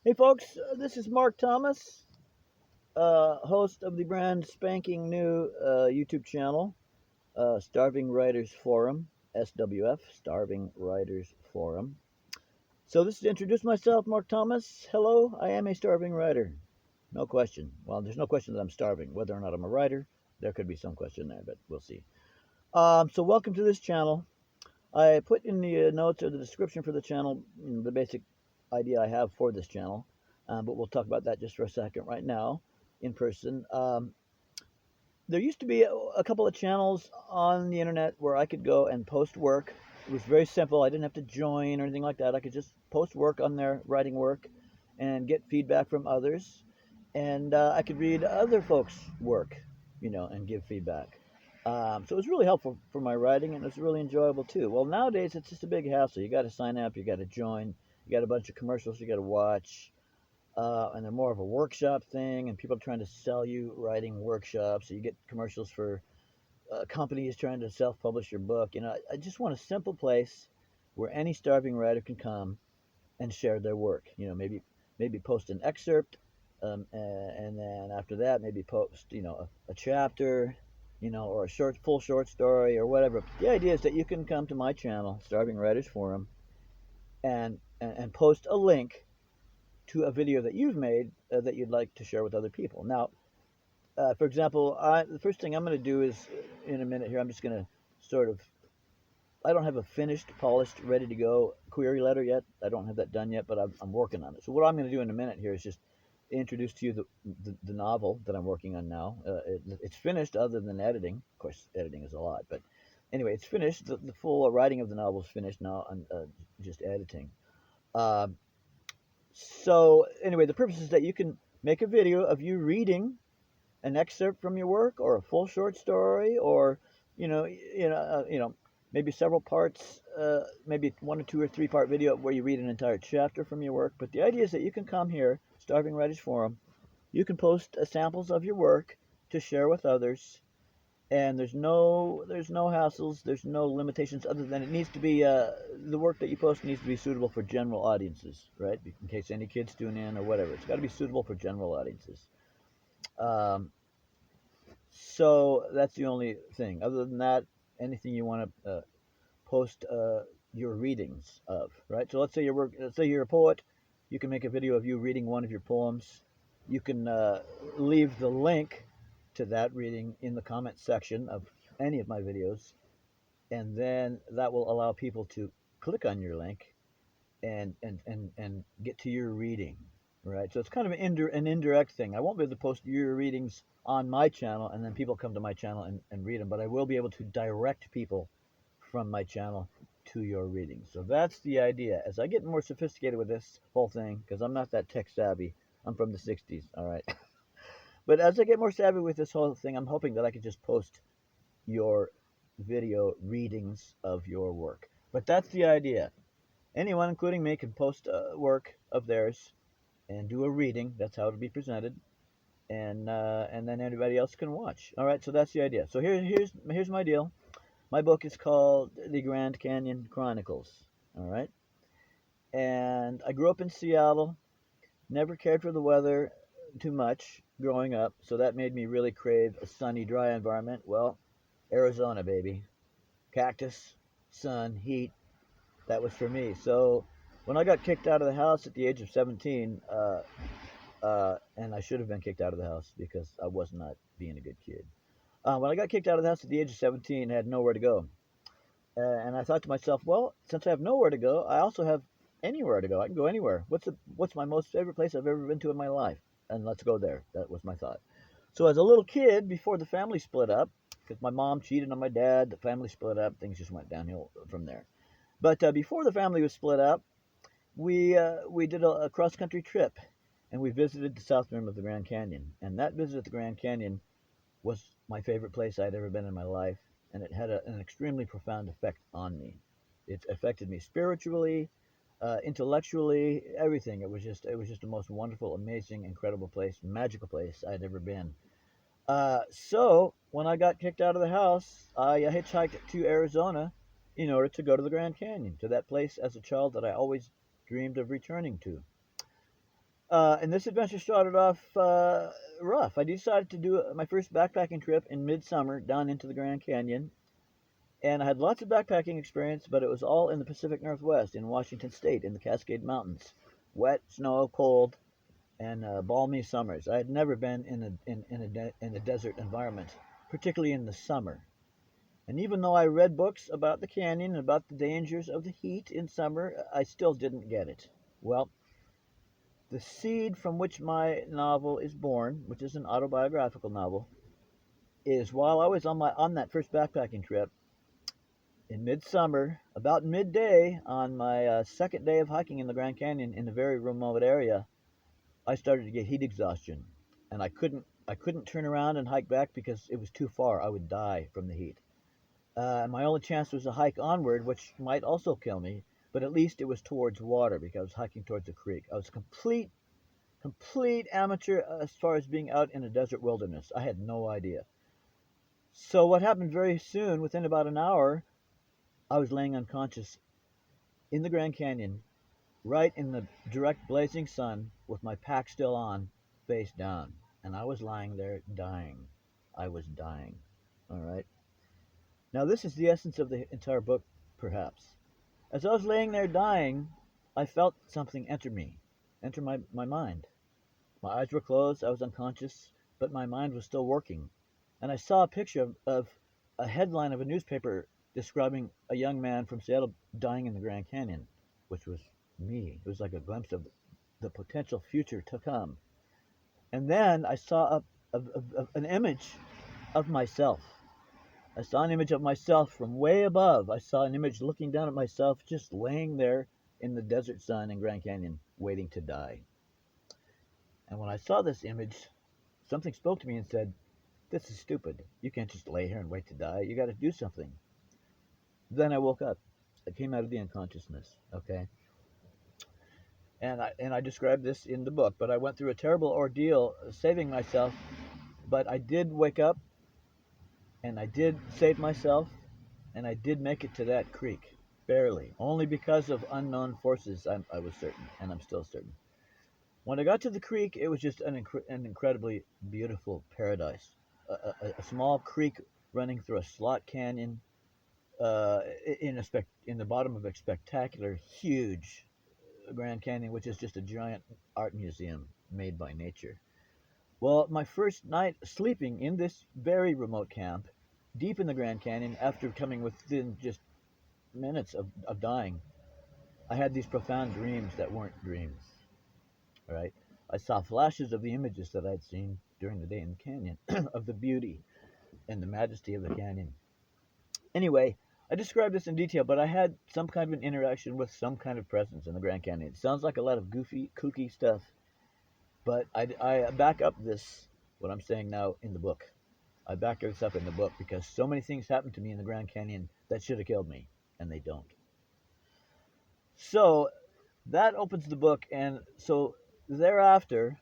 Hey folks, this is Mark Thomas, host of the brand spanking new YouTube channel, Starving Writers Forum, SWF, Starving Writers Forum. So this is to introduce myself, Mark Thomas. Hello, I am a starving writer. No question. Well, there's no question that I'm starving. Whether or not I'm a writer, there could be some question there, but we'll see. So welcome to this channel. I put in the notes or the description for the channel the basic idea I have for this channel, but we'll talk about that just for a second right now in person. There used to be a couple of channels on the internet where I could go and post work. It was very simple. I didn't have to join or anything like that. I could just post work on their writing work and get feedback from others. And I could read other folks' work, and give feedback. So it was really helpful for my writing, and it was really enjoyable too. Well, nowadays it's just a big hassle. You got to sign up, you got to join, you got a bunch of commercials you got to watch, and they're more of a workshop thing, and people are trying to sell you writing workshops. So you get commercials for companies trying to self-publish your book. I just want a simple place where any starving writer can come and share their work. Maybe post an excerpt, and then after that, maybe post a chapter, or a full short story or whatever. The idea is that you can come to my channel, Starving Writers Forum, and post a link to a video that you've made that you'd like to share with other people. Now, for example, the first thing I'm going to do is, in a minute here, I'm just going to sort of, I don't have a finished, polished, ready to go query letter yet. I don't have that done yet, but I'm working on it. So what I'm going to do in a minute here is just introduce to you the novel that I'm working on now. It's finished other than editing. Of course, editing is a lot, but anyway, it's finished. The full writing of the novel is finished now. I'm just editing. Uh, so anyway, the purpose is that you can make a video of you reading an excerpt from your work, or a full short story, or maybe several parts, maybe 1 or 2 or 3 part video where you read an entire chapter from your work. But the idea is that you can come here, Starving Writers Forum, you can post samples of your work to share with others, and there's no hassles, there's no limitations other than it needs to be the work that you post needs to be suitable for general audiences, right? In case any kids tune in or whatever, it's got to be suitable for general audiences. Um, so that's the only thing. Other than that, anything you want to post your readings of, right? So let's say you're a poet, you can make a video of you reading one of your poems. You can leave the link to that reading in the comment section of any of my videos, and then that will allow people to click on your link and get to your reading, right? So it's kind of an indirect thing. I won't be able to post your readings on my channel and then people come to my channel and read them, but I will be able to direct people from my channel to your readings. So that's the idea. As I get more sophisticated with this whole thing, because I'm not that tech savvy, I'm from the 60s, all right? But as I get more savvy with this whole thing, I'm hoping that I can just post your video readings of your work. But that's the idea. Anyone, including me, can post work of theirs and do a reading. That's how it'll be presented, and then anybody else can watch. All right, so that's the idea. So here's my deal. My book is called The Grand Canyon Chronicles. All right, and I grew up in Seattle. Never cared for the weather too much growing up, so that made me really crave a sunny, dry environment. Well, Arizona, baby, cactus, sun, heat. That was for me. So when I got kicked out of the house at the age of 17, and I should have been kicked out of the house because I was not being a good kid. When I got kicked out of the house at the age of 17, I had nowhere to go. And I thought to myself, well, since I have nowhere to go, I also have anywhere to go. I can go anywhere. What's my most favorite place I've ever been to in my life? And let's go there. That was my thought. So as a little kid, before the family split up, because my mom cheated on my dad, the family split up, things just went downhill from there. But before the family was split up, we did a cross country trip, and we visited the south rim of the Grand Canyon. And that visit at the Grand Canyon was my favorite place I'd ever been in my life, and it had an extremely profound effect on me. It affected me spiritually, intellectually, everything. It was just the most wonderful, amazing, incredible place, magical place I'd ever been. So when I got kicked out of the house, I hitchhiked to Arizona in order to go to the Grand Canyon, to that place as a child that I always dreamed of returning to. And this adventure started off rough. I decided to do my first backpacking trip in midsummer down into the Grand Canyon. And I had lots of backpacking experience, but it was all in the Pacific Northwest, in Washington State, in the Cascade Mountains. Wet, snow, cold, and balmy summers. I had never been in a desert environment, particularly in the summer. And even though I read books about the canyon and about the dangers of the heat in summer, I still didn't get it. Well, the seed from which my novel is born, which is an autobiographical novel, is while I was on that first backpacking trip in midsummer, about midday on my second day of hiking in the Grand Canyon in a very remote area, I started to get heat exhaustion, and I couldn't turn around and hike back because it was too far. I would die from the heat. My only chance was a hike onward, which might also kill me, but at least it was towards water because I was hiking towards a creek. I was complete amateur as far as being out in a desert wilderness. I had no idea. So what happened very soon, within about an hour, I was laying unconscious in the Grand Canyon, right in the direct blazing sun, with my pack still on, face down. And I was lying there dying. I was dying. All right. Now, this is the essence of the entire book, perhaps. As I was laying there dying, I felt something enter my mind. My eyes were closed, I was unconscious, but my mind was still working. And I saw a picture of a headline of a newspaper describing a young man from Seattle dying in the Grand Canyon, which was me. It was like a glimpse of the potential future to come. And then I saw an image of myself. I saw an image of myself from way above. I saw an image looking down at myself, just laying there in the desert sun in Grand Canyon, waiting to die. And when I saw this image, something spoke to me and said, "This is stupid. You can't just lay here and wait to die. You got to do something." Then I woke up. I came out of the unconsciousness, okay? And I described this in the book, but I went through a terrible ordeal saving myself, but I did wake up, and I did save myself, and I did make it to that creek, barely, only because of unknown forces. I was certain, and I'm still certain. When I got to the creek, it was just an incredibly beautiful paradise. A small creek running through a slot canyon, uh, in the bottom of a spectacular, huge Grand Canyon, which is just a giant art museum made by nature. Well, my first night sleeping in this very remote camp, deep in the Grand Canyon, after coming within just minutes of dying, I had these profound dreams that weren't dreams. Right? I saw flashes of the images that I'd seen during the day in the canyon, of the beauty and the majesty of the canyon. Anyway, I described this in detail, but I had some kind of an interaction with some kind of presence in the Grand Canyon. It sounds like a lot of goofy, kooky stuff, but I back up what I'm saying now, in the book. I back this up in the book because so many things happened to me in the Grand Canyon that should have killed me, and they don't. So that opens the book, and so thereafter,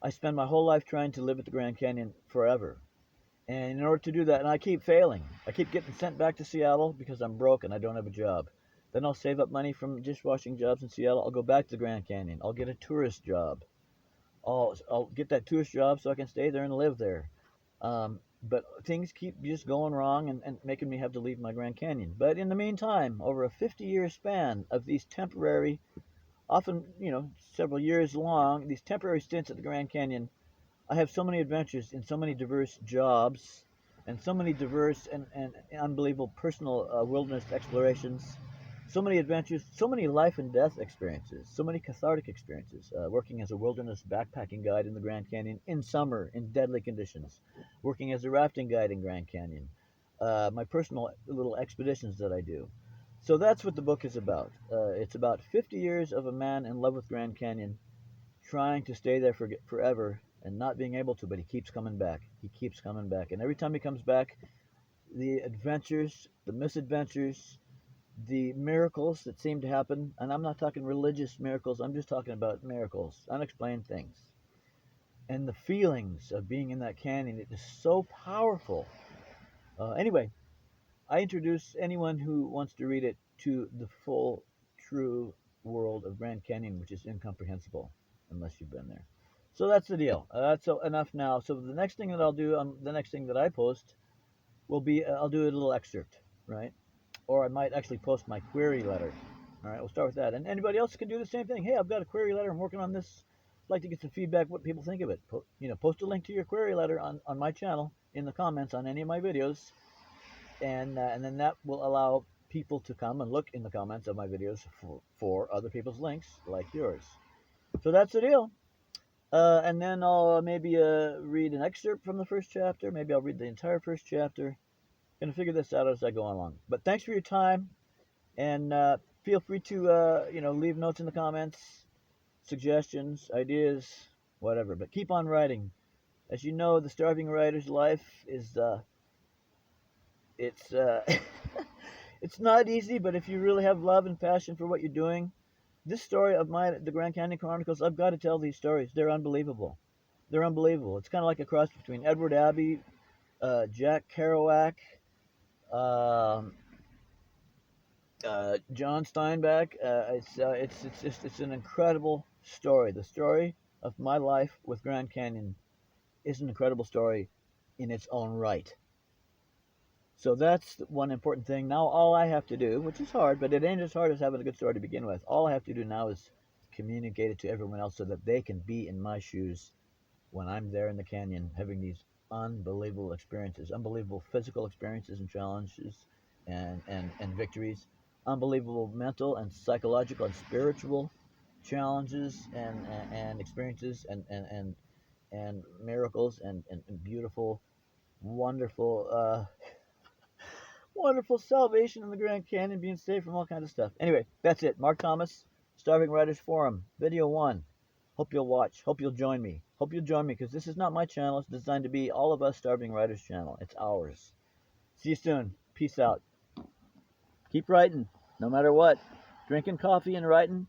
I spend my whole life trying to live at the Grand Canyon forever. And in order to do that, and I keep failing. I keep getting sent back to Seattle because I'm broke and I don't have a job. Then I'll save up money from dishwashing jobs in Seattle. I'll go back to the Grand Canyon. I'll get a tourist job. I'll get that tourist job so I can stay there and live there. But things keep just going wrong and making me have to leave my Grand Canyon. But in the meantime, over a 50-year span of these temporary, often, several years long, these temporary stints at the Grand Canyon, I have so many adventures in so many diverse jobs and so many diverse and unbelievable personal wilderness explorations, so many adventures, so many life and death experiences, so many cathartic experiences, working as a wilderness backpacking guide in the Grand Canyon in summer in deadly conditions, working as a rafting guide in Grand Canyon, my personal little expeditions that I do. So that's what the book is about. It's about 50 years of a man in love with Grand Canyon, trying to stay there forever and not being able to, but he keeps coming back. He keeps coming back. And every time he comes back, the adventures, the misadventures, the miracles that seem to happen, and I'm not talking religious miracles, I'm just talking about miracles, unexplained things. And the feelings of being in that canyon, it is so powerful. Anyway, I introduce anyone who wants to read it to the full, true world of Grand Canyon, which is incomprehensible. unless you've been there. So that's the deal. That's enough now. So the next thing that I'll do, the next thing that I post will be, I'll do a little excerpt, right? Or I might actually post my query letter. All right, we'll start with that. And anybody else can do the same thing. Hey, I've got a query letter. I'm working on this. I'd like to get some feedback, what people think of it. Post a link to your query letter on my channel in the comments on any of my videos, and then that will allow people to come and look in the comments of my videos for other people's links like yours. So that's the deal. And then I'll maybe read an excerpt from the first chapter. Maybe I'll read the entire first chapter. Gonna figure this out as I go along. But thanks for your time, and feel free to leave notes in the comments, suggestions, ideas, whatever. But keep on writing. As you know, the starving writer's life is it's it's not easy. But if you really have love and passion for what you're doing, this story of the Grand Canyon Chronicles, I've got to tell these stories. They're unbelievable. They're unbelievable. It's kind of like a cross between Edward Abbey, Jack Kerouac, um, John Steinbeck. It's an incredible story. The story of my life with Grand Canyon is an incredible story in its own right. So that's one important thing. Now all I have to do, which is hard, but it ain't as hard as having a good story to begin with. All I have to do now is communicate it to everyone else so that they can be in my shoes when I'm there in the canyon having these unbelievable experiences, unbelievable physical experiences and challenges and victories, unbelievable mental and psychological and spiritual challenges and experiences and miracles and beautiful, wonderful wonderful salvation in the Grand Canyon, being saved from all kinds of stuff. Anyway, that's it. Mark Thomas, Starving Writers Forum, video 1. Hope you'll watch. Hope you'll join me. Hope you'll join me, because this is not my channel. It's designed to be all of us Starving Writers channel. It's ours. See you soon. Peace out. Keep writing, no matter what. Drinking coffee and writing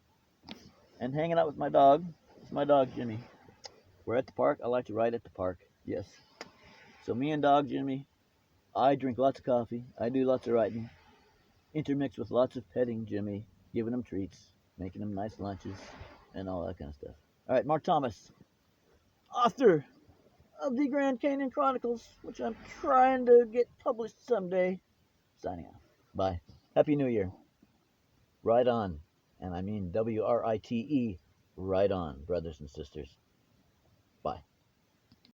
and hanging out with my dog. It's my dog, Jimmy. We're at the park. I like to write at the park. Yes. So me and dog Jimmy, I drink lots of coffee. I do lots of writing. Intermixed with lots of petting Jimmy, giving him treats, making him nice lunches, and all that kind of stuff. All right, Mark Thomas, author of the Grand Canyon Chronicles, which I'm trying to get published someday. Signing off. Bye. Happy New Year. Right on. And I mean WRITE, right on, brothers and sisters. Bye.